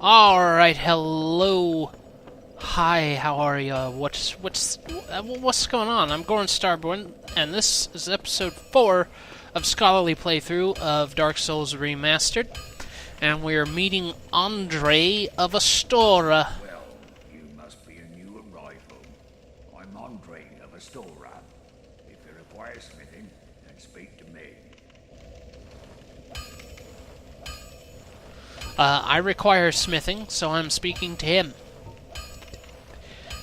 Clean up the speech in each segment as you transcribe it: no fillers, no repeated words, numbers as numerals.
Alright, hello. Hi, how are ya? What's going on? I'm Goran Starburns, and this is episode 4 of Scholarly Playthrough of Dark Souls Remastered. And we are meeting Andre of Astora. Well, you must be a new arrival. I'm Andre of Astora. If you require smithing, then speak to me. I require smithing, so I'm speaking to him.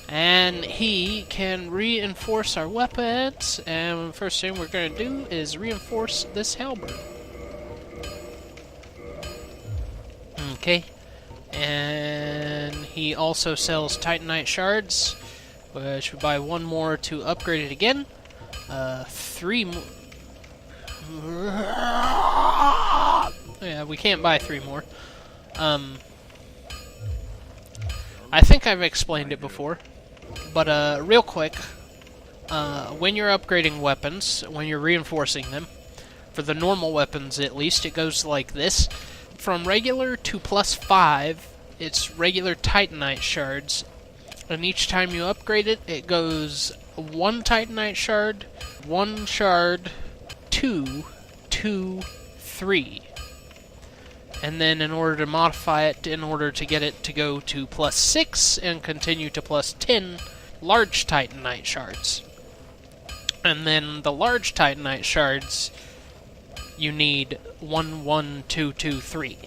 And he can reinforce our weapons, and the first thing we're going to do is reinforce this halberd. Okay. And he also sells Titanite shards, which we buy one more to upgrade it again. 3 more. Yeah, we can't buy 3 more. I think I've explained it before, but real quick, when you're upgrading weapons, when you're reinforcing them, for the normal weapons at least, it goes like this. From regular to +5, it's regular Titanite shards, and each time you upgrade it, it goes 1 Titanite shard, 1 shard, 2, 2, 3. And then in order to modify it, in order to get it to go to +6 and continue to +10, large Titanite shards. And then the large Titanite shards, you need 1, 1, 2, 2, 3.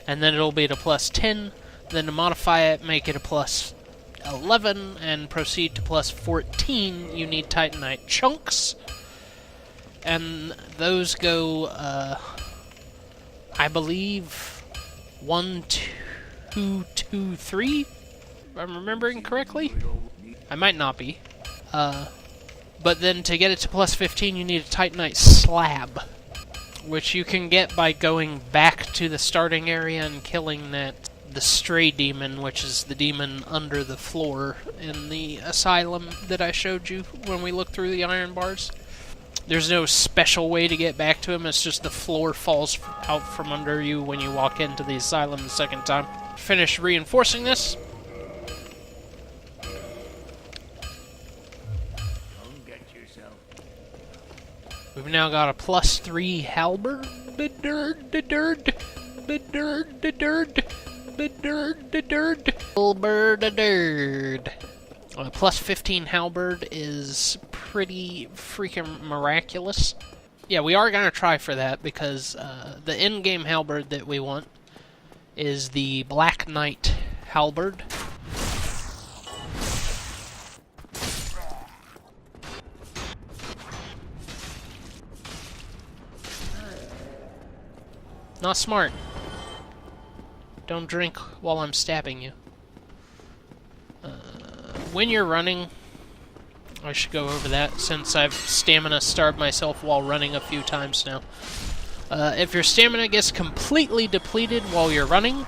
And then it'll be to +10, then to modify it, make it a +11, and proceed to +14, you need Titanite chunks. And those go, I believe 1, 2, 2, 3, if I'm remembering correctly. I might not be. But then to get it to +15, you need a Titanite slab, which you can get by going back to the starting area and killing the stray demon, which is the demon under the floor in the asylum that I showed you when we looked through the iron bars. There's no special way to get back to him, it's just the floor falls out from under you when you walk into the asylum the second time. Finish reinforcing this. Don't get yourself. We've now got a +3 halberd. A +15 halberd is pretty freaking miraculous. Yeah, we are going to try for that because the in-game halberd that we want is the Black Knight halberd. Not smart. Don't drink while I'm stabbing you. When you're running, I should go over that since I've stamina starved myself while running a few times now. If your stamina gets completely depleted while you're running,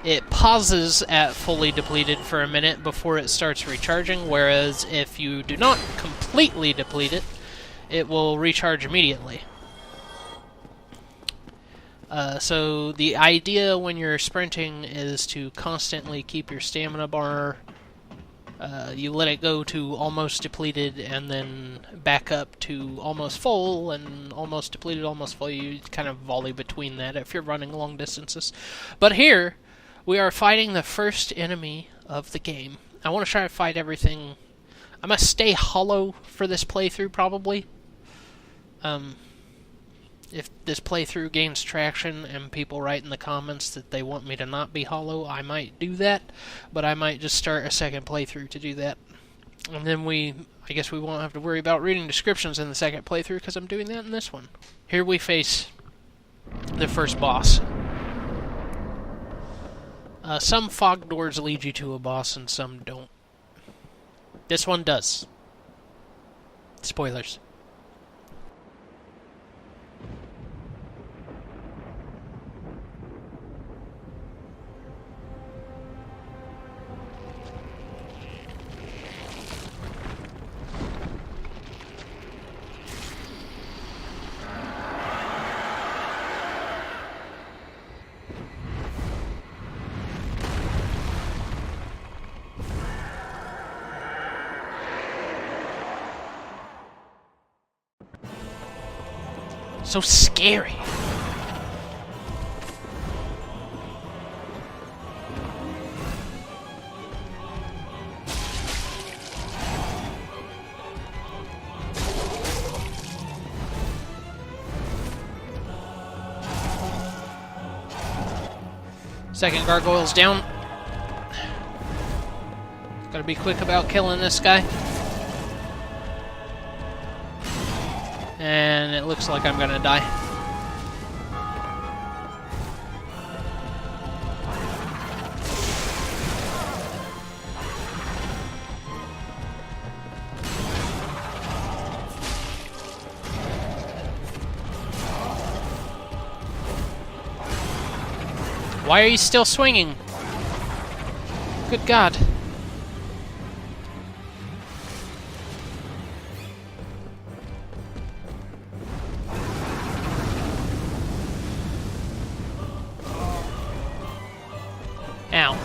it pauses at fully depleted for a minute before it starts recharging, whereas if you do not completely deplete it, it will recharge immediately. So the idea when you're sprinting is to constantly keep your stamina bar. You let it go to almost depleted and then back up to almost full, and almost depleted, almost full. You kind of volley between that if you're running long distances. But here, we are fighting the first enemy of the game. I want to try to fight everything. I must stay hollow for this playthrough, probably. If this playthrough gains traction and people write in the comments that they want me to not be hollow, I might do that, but I might just start a second playthrough to do that. And then I guess we won't have to worry about reading descriptions in the second playthrough because I'm doing that in this one. Here we face the first boss. Some fog doors lead you to a boss and some don't. This one does. Spoilers. So scary. Second gargoyle's down. Gotta be quick about killing this guy. And it looks like I'm gonna die. Why are you still swinging? Good God. Ow.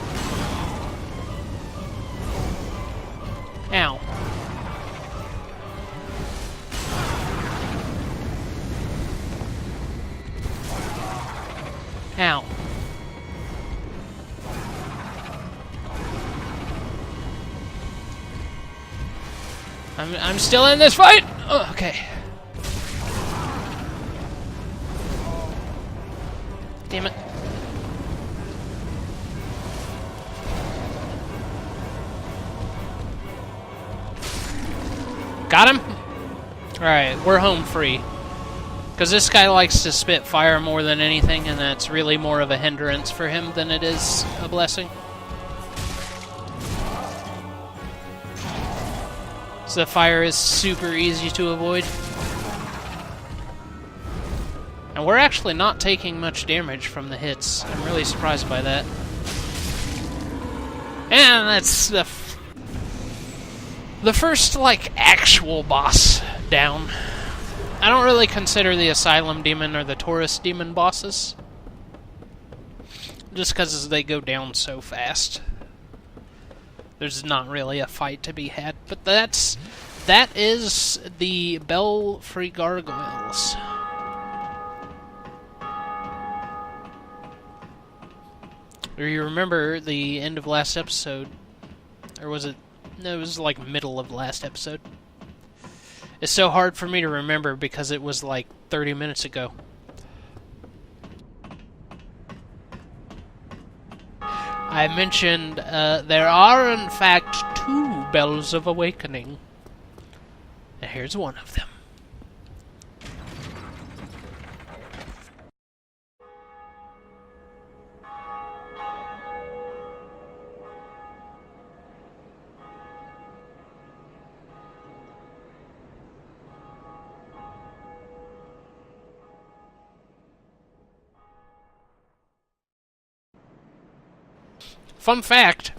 Ow. Ow. I'm still in this fight! Oh, okay. Damn it. Got him? Alright, we're home free. Because this guy likes to spit fire more than anything, and that's really more of a hindrance for him than it is a blessing. So the fire is super easy to avoid. And we're actually not taking much damage from the hits. I'm really surprised by that. And that's the first, like, actual boss down. I don't really consider the Asylum Demon or the Taurus Demon bosses. Just because they go down so fast. There's not really a fight to be had. But that is the Bellfry Gargoyles. You remember the end of last episode, or was it? No, it was like middle of last episode. It's so hard for me to remember because it was like 30 minutes ago. I mentioned there are in fact 2 Bells of Awakening. And here's one of them. Fun fact,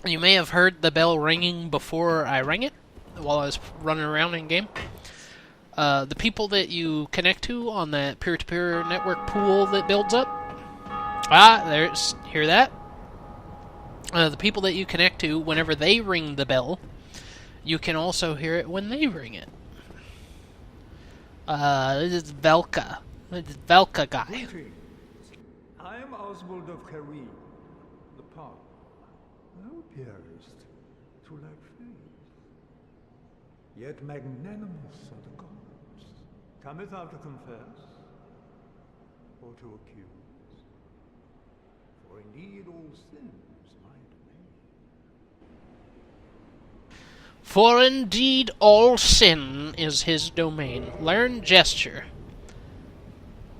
you may have heard the bell ringing before I rang it, while I was running around in game. The people that you connect to on that peer-to-peer network pool that builds up, hear that? The people that you connect to, whenever they ring the bell, you can also hear it when they ring it. This is Belka. This is Belka guy. I am Oswald of Karim. Thou appearest to lack faith, yet magnanimous are the gods. Cometh thou to confess, or to accuse? For indeed all sin is my domain. For indeed all sin is his domain. Learn gesture.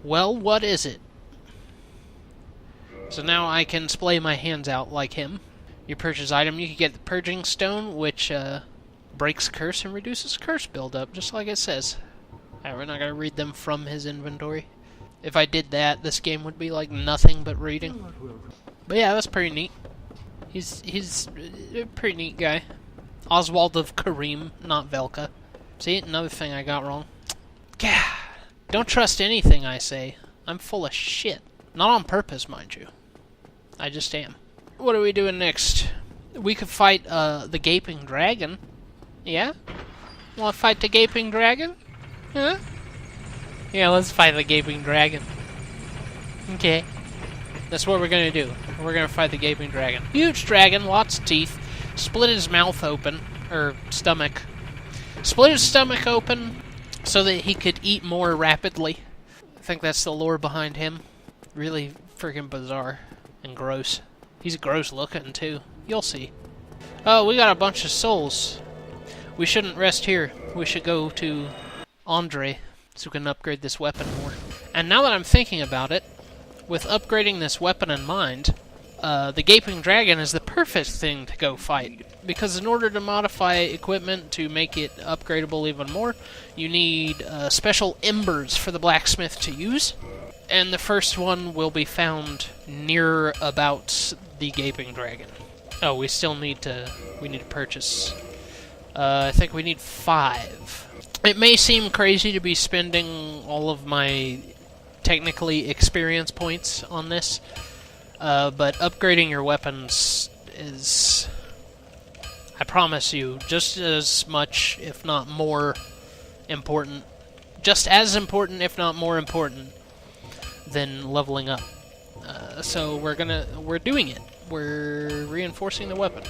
Well, what is it? So now I can splay my hands out like him. You purchase item, you can get the Purging Stone, which breaks curse and reduces curse buildup, just like it says. Alright, we're not going to read them from his inventory. If I did that, this game would be like nothing but reading. But yeah, that's pretty neat. He's a pretty neat guy. Oswald of Karim, not Belka. See, another thing I got wrong. Gah! Don't trust anything I say. I'm full of shit. Not on purpose, mind you. I just am. What are we doing next? We could fight the Gaping Dragon. Yeah? Want to fight the Gaping Dragon? Huh? Yeah, let's fight the gaping dragon. Okay. That's what we're gonna do. We're gonna fight the gaping dragon. Huge dragon, lots of teeth. Split his mouth open, or stomach. Split his stomach open so that he could eat more rapidly. I think that's the lore behind him. Really freaking bizarre and gross. He's gross looking too. You'll see. Oh, we got a bunch of souls. We shouldn't rest here. We should go to Andre so we can upgrade this weapon more. And now that I'm thinking about it, with upgrading this weapon in mind, the Gaping Dragon is the perfect thing to go fight. Because in order to modify equipment to make it upgradable even more, you need special embers for the blacksmith to use. And the first one will be found near about the Gaping Dragon. Oh, we need to purchase. I think we need 5. It may seem crazy to be spending all of my technically experience points on this, but upgrading your weapons is, I promise you, just as much, if not more important, just as important, if not more important, than leveling up. So we're doing it. We're reinforcing the weapon.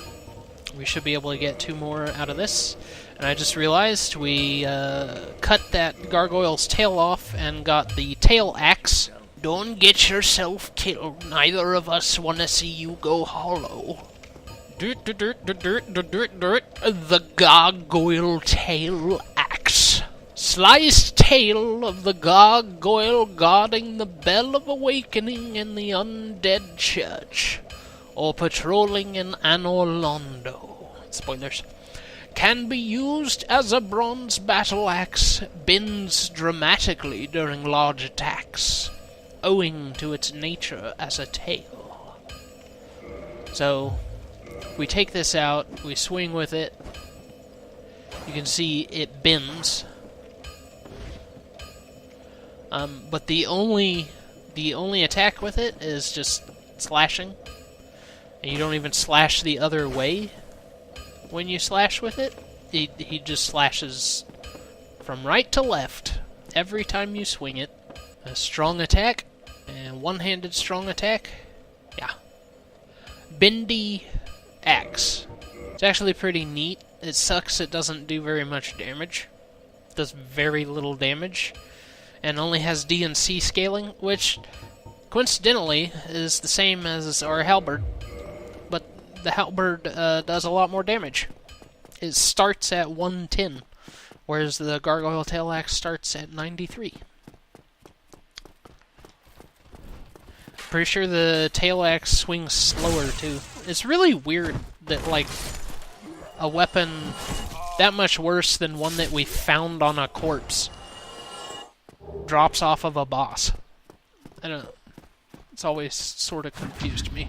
We should be able to get 2 more out of this. And I just realized we cut that gargoyle's tail off and got the tail axe. Don't get yourself killed. Neither of us want to see you go hollow. The gargoyle tail axe. Sliced tail of the gargoyle guarding the Bell of Awakening in the Undead Church, or patrolling in Anorlando. Spoilers. Can be used as a bronze battle axe, bends dramatically during large attacks, owing to its nature as a tail. So, we take this out, we swing with it, you can see it bends. But the only attack with it is just slashing. And you don't even slash the other way when you slash with it. He just slashes from right to left every time you swing it. A strong attack, and one-handed strong attack. Yeah. Bendy axe. It's actually pretty neat. It sucks it doesn't do very much damage. It does very little damage. And only has D and C scaling, which coincidentally is the same as our halberd. But the halberd does a lot more damage. It starts at 110, whereas the gargoyle tail axe starts at 93. Pretty sure the tail axe swings slower too. It's really weird that, like, a weapon that much worse than one that we found on a corpse drops off of a boss. I don't know. It's always sort of confused me.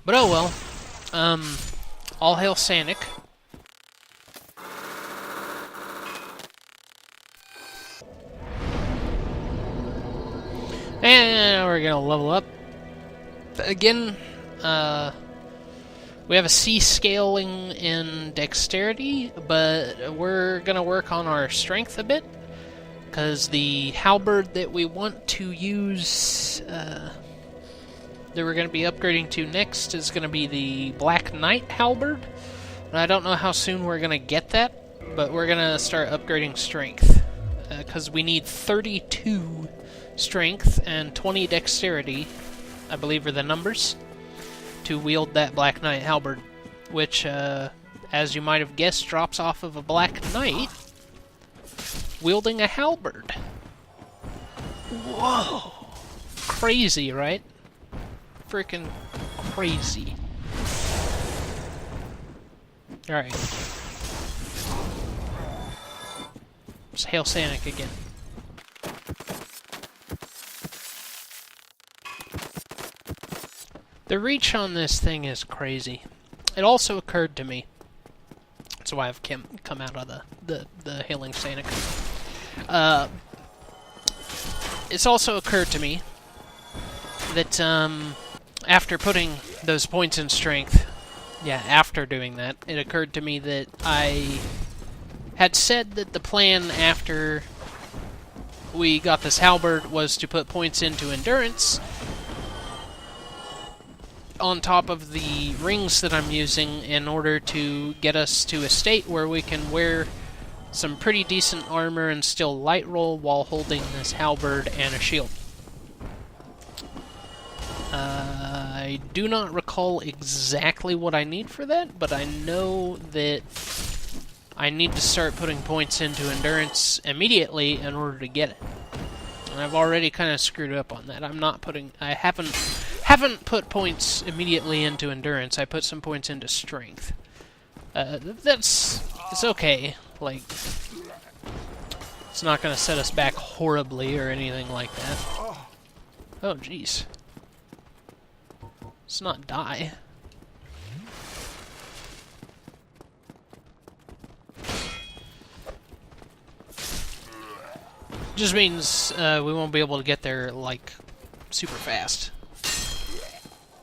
But oh well. All hail Sanic. And we're gonna level up. Again, we have a C scaling in dexterity, but we're gonna work on our strength a bit, because the halberd that we want to use, that we're gonna be upgrading to next, is gonna be the Black Knight halberd. And I don't know how soon we're gonna get that, but we're gonna start upgrading strength, because we need 32 strength and 20 dexterity, I believe are the numbers, to wield that Black Knight halberd, which, as you might have guessed, drops off of a Black Knight wielding a halberd. Whoa! Crazy, right? Freaking crazy. Alright. It's Hail Sanic again. The reach on this thing is crazy. It also occurred to me. That's why I've come out of the Hailing Sanic. It's also occurred to me that after putting those points in strength, after doing that, it occurred to me that I had said that the plan after we got this halberd was to put points into endurance on top of the rings that I'm using in order to get us to a state where we can wear some pretty decent armor and still light roll while holding this halberd and a shield. I do not recall exactly what I need for that, but I know that I need to start putting points into endurance immediately in order to get it. And I've already kind of screwed up on that. I haven't put points immediately into endurance. I put some points into strength. It's okay. Like, it's not going to set us back horribly or anything like that. Oh, jeez. Let's not die. Just means we won't be able to get there, like, super fast.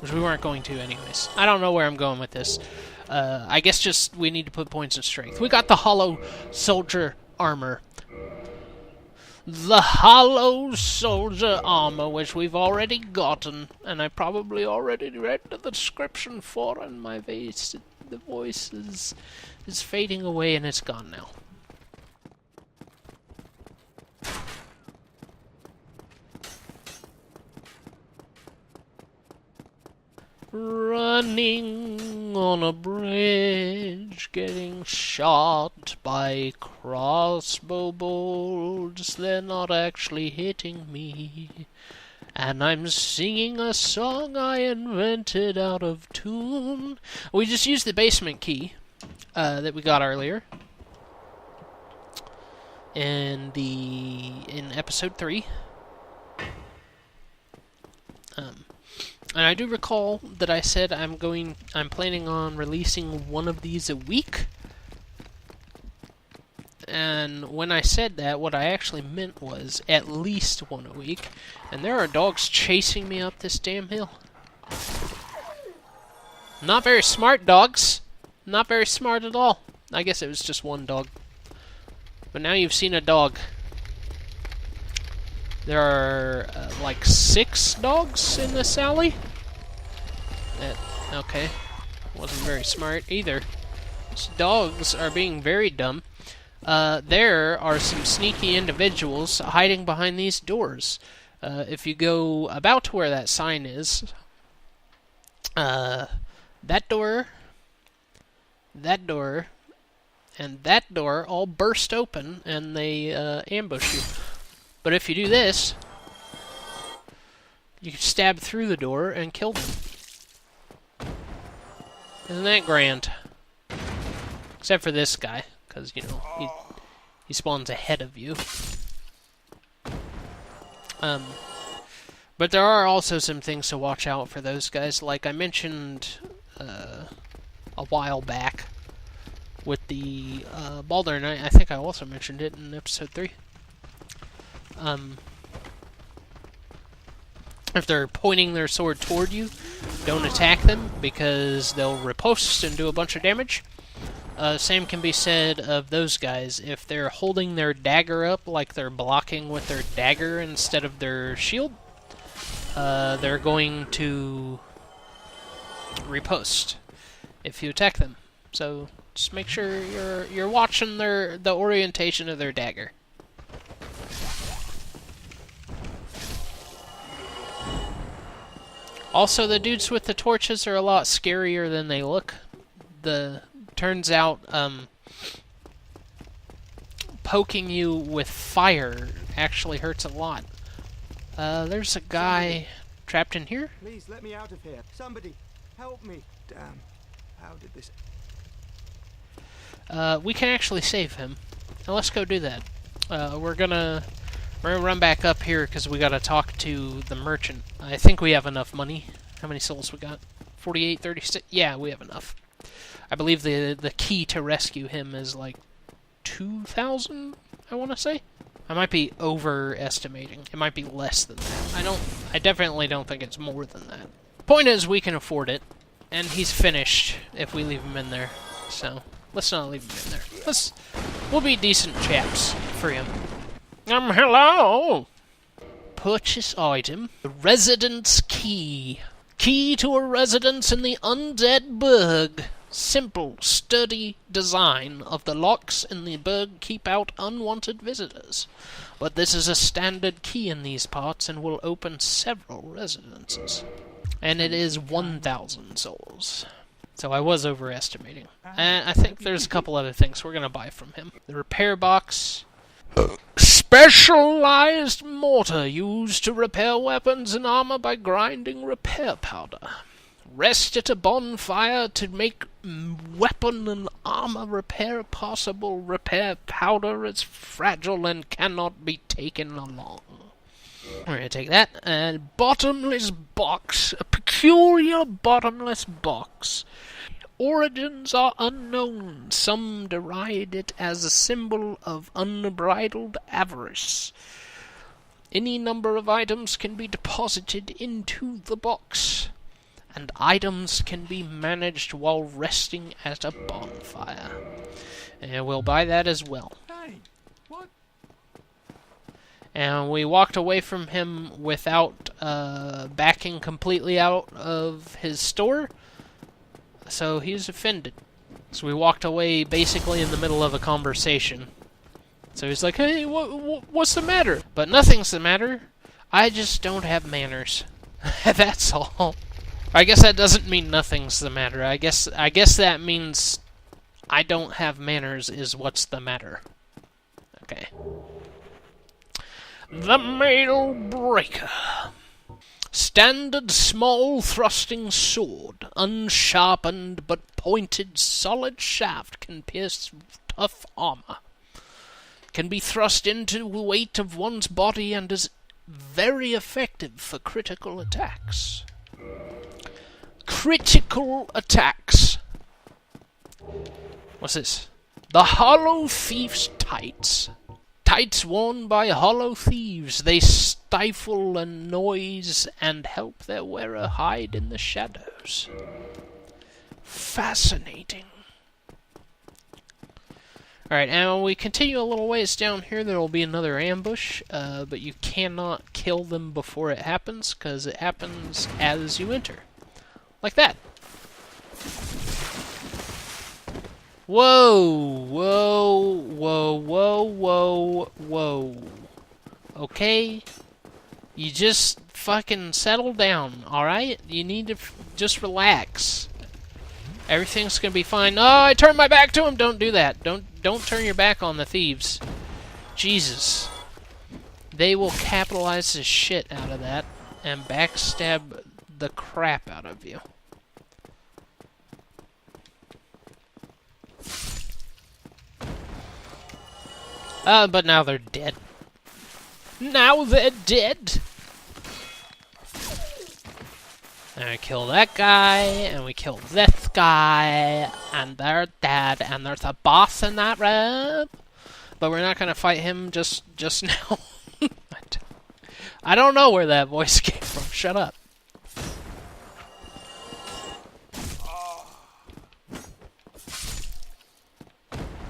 Which we weren't going to anyways. I don't know where I'm going with this. I guess just we need to put points in strength. We got the Hollow Soldier Armor. The Hollow Soldier Armor, which we've already gotten. And I probably already read the description for, and my voice, the voice is fading away and it's gone now. Running on a bridge, getting shot by crossbow bolts, they're not actually hitting me. And I'm singing a song I invented out of tune. We just used the basement key that we got earlier in episode 3. And I do recall that I said I'm planning on releasing one of these a week. And when I said that, what I actually meant was at least one a week. And there are dogs chasing me up this damn hill. Not very smart dogs. Not very smart at all. I guess it was just one dog. But now you've seen a dog. There are, like 6 dogs in this alley. Okay. Wasn't very smart either. These dogs are being very dumb. There are some sneaky individuals hiding behind these doors. If you go about to where that sign is, that door, and that door all burst open, and they ambush you. But if you do this, you can stab through the door and kill them. Isn't that grand? Except for this guy, because, you know, he spawns ahead of you. But there are also some things to watch out for those guys. Like I mentioned a while back with the Baldur Knight. I think I also mentioned it in episode 3. If they're pointing their sword toward you, don't attack them, because they'll riposte and do a bunch of damage. Same can be said of those guys. If they're holding their dagger up like they're blocking with their dagger instead of their shield, they're going to riposte if you attack them. So just make sure you're watching the orientation of their dagger. Also, the dudes with the torches are a lot scarier than they look. Turns out, poking you with fire actually hurts a lot. There's a guy trapped in here. Please let me out of here. Somebody, help me. Damn. How did this... We can actually save him. Now let's go do that. We're gonna run back up here because we gotta talk to the merchant. I think we have enough money. How many souls we got? 48, 36? Yeah, we have enough. I believe the key to rescue him is like 2,000, I want to say. I might be overestimating. It might be less than that. I definitely don't think it's more than that. Point is, we can afford it, and he's finished if we leave him in there. So let's not leave him in there. We'll be decent chaps for him. Hello! Purchase item. The residence key. Key to a residence in the Undeadburg. Simple, sturdy design of the locks in the burg keep out unwanted visitors. But this is a standard key in these parts and will open several residences. And it is 1,000 souls. So I was overestimating. And I think there's a couple other things we're going to buy from him. The repair box. Specialized mortar used to repair weapons and armor by grinding repair powder. Rest at a bonfire to make weapon and armor repair possible. Repair powder is fragile and cannot be taken along. We're going to take that. And bottomless box. A peculiar bottomless box. Origins are unknown. Some deride it as a symbol of unbridled avarice. Any number of items can be deposited into the box, and items can be managed while resting at a bonfire. And we'll buy that as well. Hey, what? And we walked away from him without backing completely out of his store. So he's offended. So we walked away basically in the middle of a conversation. So he's like, hey, what's the matter? But nothing's the matter. I just don't have manners. That's all. I guess that doesn't mean nothing's the matter. I guess that means I don't have manners is what's the matter. Okay. The Mail Breaker. Standard small thrusting sword, unsharpened but pointed solid shaft can pierce tough armor. Can be thrust into the weight of one's body and is very effective for critical attacks. Critical attacks. What's this? The Hollow Thief's Tights. Tights worn by hollow thieves. They stifle a noise and help their wearer hide in the shadows. Fascinating. Alright, and when we continue a little ways down here, there will be another ambush, but you cannot kill them before it happens, because it happens as you enter. Like that. Whoa, whoa, whoa, whoa, whoa, whoa. Okay? You just fucking settle down, alright? You need to just relax. Everything's gonna be fine. Oh, I turned my back to him! Don't do that. Don't turn your back on the thieves. Jesus. They will capitalize the shit out of that and backstab the crap out of you. But now they're dead. Now they're dead! And we kill that guy, and we kill this guy, and they're dead, and there's a boss in that room. But we're not gonna fight him just now. I don't know where that voice came from. Shut up.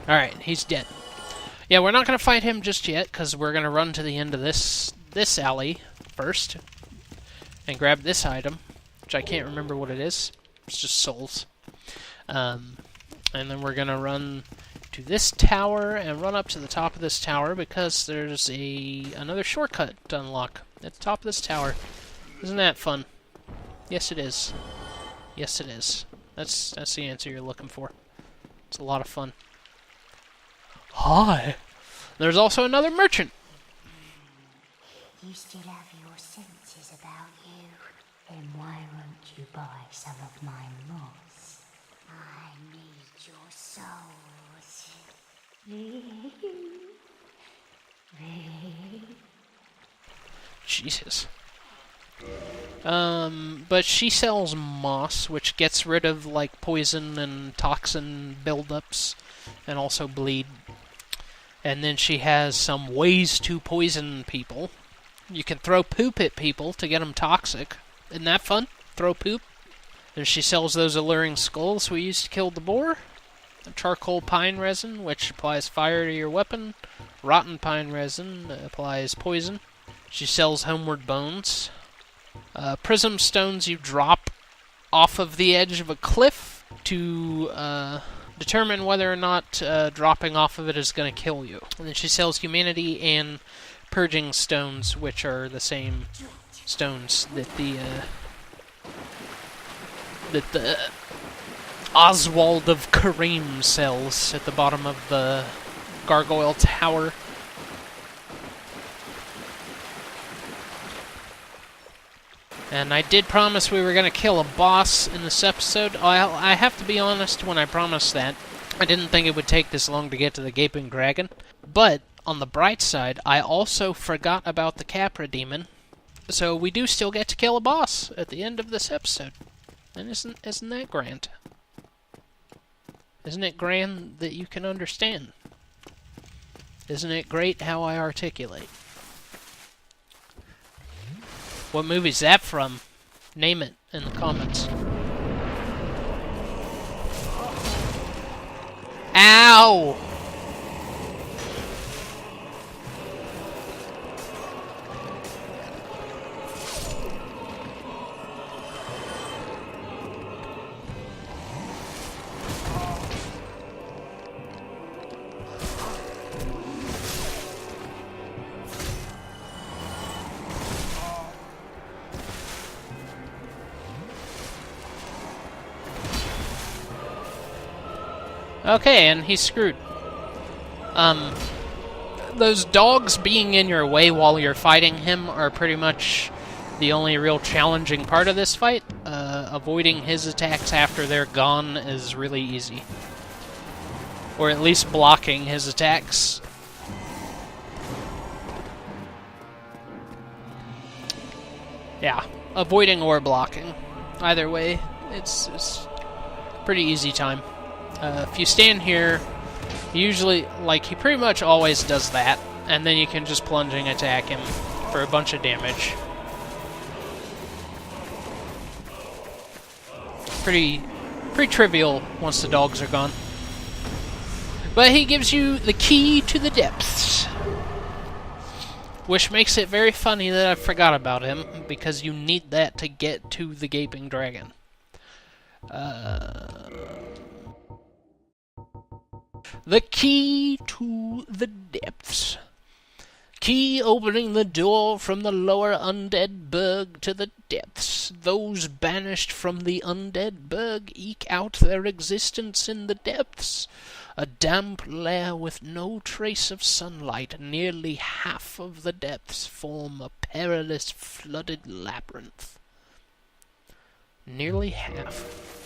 Alright, he's dead. Yeah, we're not going to fight him just yet, because we're going to run to the end of this alley first, and grab this item, which I can't remember what it is. It's just souls. And then we're going to run to this tower, and run up to the top of this tower, because there's another shortcut to unlock at the top of this tower. Isn't that fun? Yes, it is. Yes, it is. That's the answer you're looking for. It's a lot of fun. Hi. There's also another merchant. You still have your senses about you. Then why won't you buy some of my moss? I need your souls. Jesus. But she sells moss, which gets rid of, like, poison and toxin buildups, and also bleed. And then she has some ways to poison people. You can throw poop at people to get them toxic. Isn't that fun? Throw poop. And she sells those alluring skulls we used to kill the boar. charcoal pine resin, which applies fire to your weapon. Rotten pine resin applies poison. She sells homeward bones. Prism stones you drop off of the edge of a cliff to determine whether or not dropping off of it is going to kill you. And then she sells humanity and purging stones, which are the same stones that the Oswald of Kareem sells at the bottom of the Gargoyle Tower. And I did promise we were going to kill a boss in this episode. I have to be honest, when I promised that, I didn't think it would take this long to get to the Gaping Dragon. But, on the bright side, I also forgot about the Capra demon. So we do still get to kill a boss at the end of this episode. And isn't that grand? Isn't it grand that you can understand? Isn't it great how I articulate? What movie's that from? Name it in the comments. Ow! Okay, and he's screwed. Those dogs being in your way while you're fighting him are pretty much the only real challenging part of this fight. Avoiding his attacks after they're gone is really easy. Or at least blocking his attacks. Yeah, avoiding or blocking. Either way, it's pretty easy time. If you stand here, usually, like, he pretty much always does that, and then you can just plunging attack him for a bunch of damage. Pretty trivial once the dogs are gone. But he gives you the key to the depths, which makes it very funny that I forgot about him, because you need that to get to the Gaping Dragon. The key to the depths. Key opening the door from the lower Undeadburg to the depths. Those banished from the Undeadburg eke out their existence in the depths. A damp lair with no trace of sunlight. Nearly half of the depths form a perilous flooded labyrinth. Nearly half.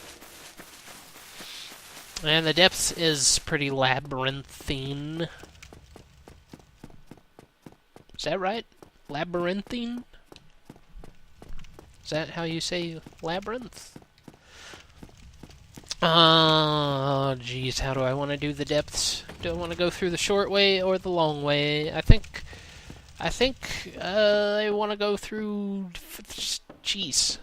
And the depths is pretty labyrinthine. Is that right? Labyrinthine? Is that how you say labyrinth? Oh, geez, how do I want to do the depths? Do I want to go through the short way or the long way? I think I want to go through... Jeez.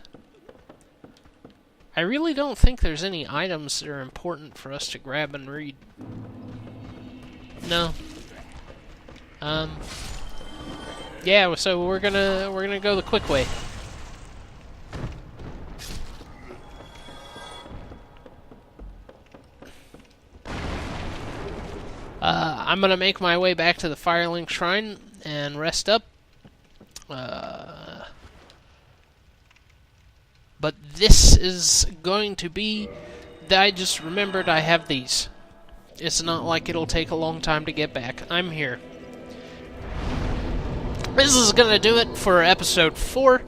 I really don't think there's any items that are important for us to grab and read. No. Yeah, so we're gonna go the quick way. I'm gonna make my way back to the Firelink Shrine and rest up. But this is going to be... I just remembered I have these. It's not like it'll take a long time to get back. I'm here. This is going to do it for episode 4.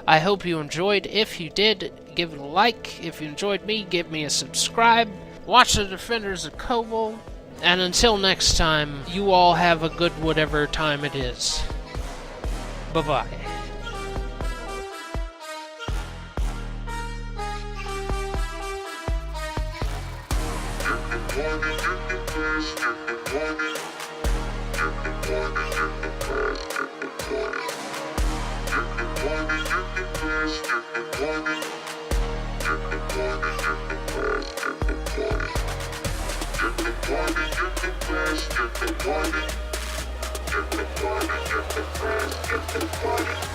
I hope you enjoyed. If you did, give it a like. If you enjoyed me, give me a subscribe. Watch the Defenders of Kobold. And until next time, you all have a good whatever time it is. Bye-bye. Get the party, get the party, get the blast, get the party.